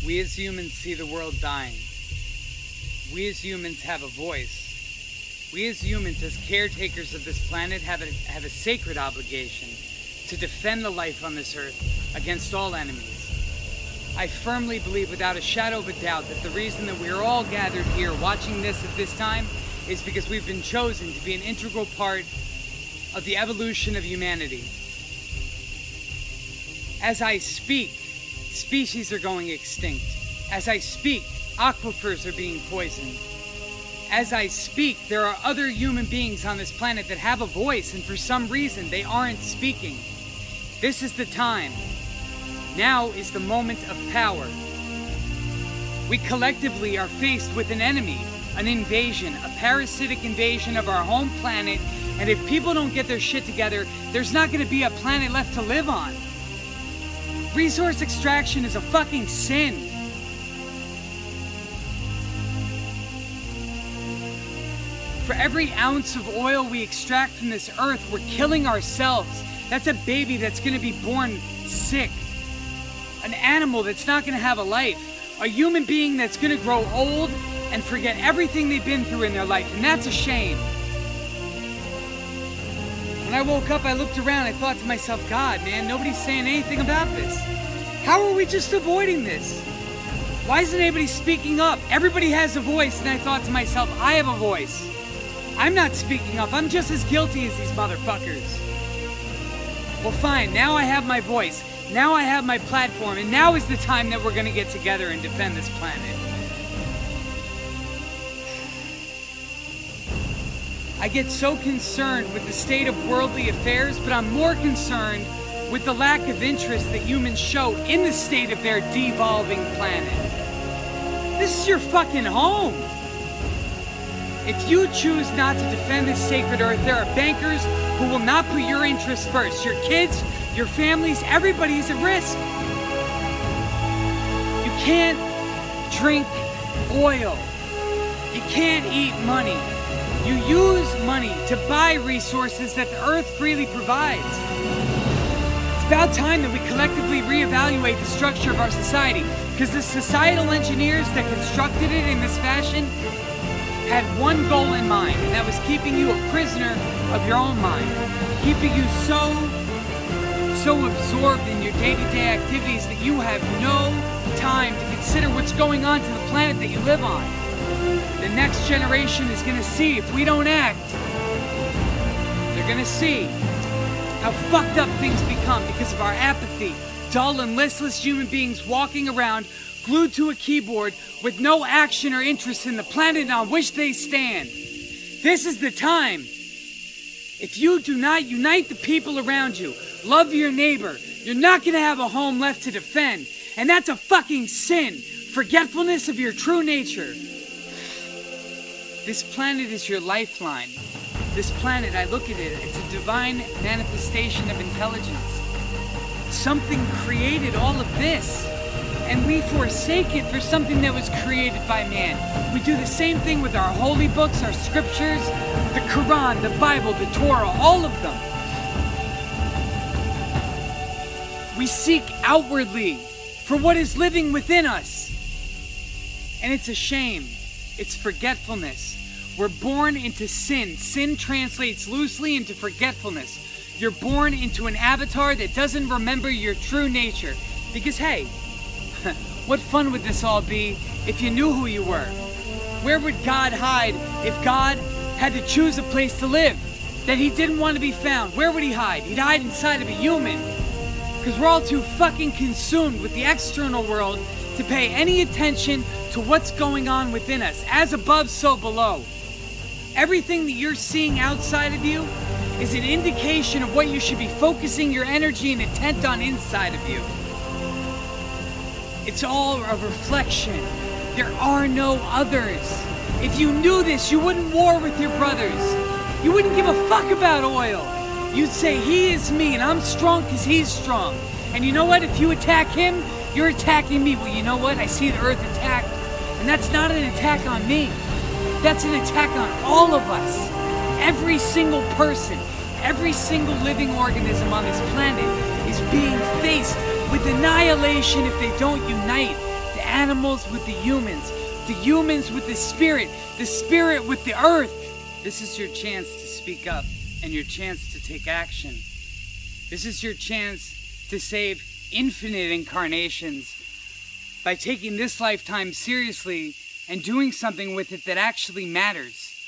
We as humans see the world dying. We as humans have a voice. We as humans, as caretakers of this planet, have a sacred obligation to defend the life on this earth against all enemies. I firmly believe without a shadow of a doubt that the reason that we are all gathered here watching this at this time is because we've been chosen to be an integral part of the evolution of humanity. As I speak, species are going extinct. As I speak, aquifers are being poisoned. As I speak, there are other human beings on this planet that have a voice, and for some reason they aren't speaking. This is the time. Now is the moment of power. We collectively are faced with an enemy, an invasion, a parasitic invasion of our home planet, and if people don't get their shit together, there's not going to be a planet left to live on. Resource extraction is a fucking sin. For every ounce of oil we extract from this earth, we're killing ourselves. That's a baby that's going to be born sick. An animal that's not going to have a life. A human being that's going to grow old and forget everything they've been through in their life. And that's a shame. When I woke up, I looked around, I thought to myself, God, man, nobody's saying anything about this. How are we just avoiding this? Why isn't anybody speaking up? Everybody has a voice, and I thought to myself, I have a voice. I'm not speaking up. I'm just as guilty as these motherfuckers. Well, fine, now I have my voice. Now I have my platform, and now is the time that we're gonna get together and defend this planet. I get so concerned with the state of worldly affairs, but I'm more concerned with the lack of interest that humans show in the state of their devolving planet. This is your fucking home. If you choose not to defend this sacred earth, there are bankers who will not put your interests first. Your kids, your families, everybody is at risk. You can't drink oil. You can't eat money. You use money to buy resources that the earth freely provides. It's about time that we collectively reevaluate the structure of our society, because the societal engineers that constructed it in this fashion had one goal in mind, and that was keeping you a prisoner of your own mind, keeping you so absorbed in your day-to-day activities that you have no time to consider what's going on to the planet that you live on. The next generation is going to see if we don't act. They're going to see how fucked up things become because of our apathy. Dull and listless human beings walking around glued to a keyboard with no action or interest in the planet on which they stand. This is the time. If you do not unite the people around you, love your neighbor, you're not going to have a home left to defend. And that's a fucking sin. Forgetfulness of your true nature. This planet is your lifeline. This planet, I look at it, it's a divine manifestation of intelligence. Something created all of this, and we forsake it for something that was created by man. We do the same thing with our holy books, our scriptures, the Quran, the Bible, the Torah, all of them. We seek outwardly for what is living within us. And it's a shame. It's forgetfulness. We're born into sin. Sin translates loosely into forgetfulness. You're born into an avatar that doesn't remember your true nature. Because hey, what fun would this all be if you knew who you were? Where would God hide if God had to choose a place to live that he didn't want to be found? Where would he hide? He'd hide inside of a human. Because we're all too fucking consumed with the external world to pay any attention to what's going on within us. As above, so below. Everything that you're seeing outside of you is an indication of what you should be focusing your energy and intent on inside of you. It's all a reflection. There are no others. If you knew this, you wouldn't war with your brothers. You wouldn't give a fuck about oil. You'd say, he is me and I'm strong because he's strong. And you know what? If you attack him, you're attacking me. Well, you know what? I see the earth attacked. And that's not an attack on me. That's an attack on all of us. Every single person, every single living organism on this planet is being faced with annihilation if they don't unite to animals with the humans with the spirit with the earth. This is your chance to speak up and your chance to take action. This is your chance to save infinite incarnations by taking this lifetime seriously and doing something with it that actually matters.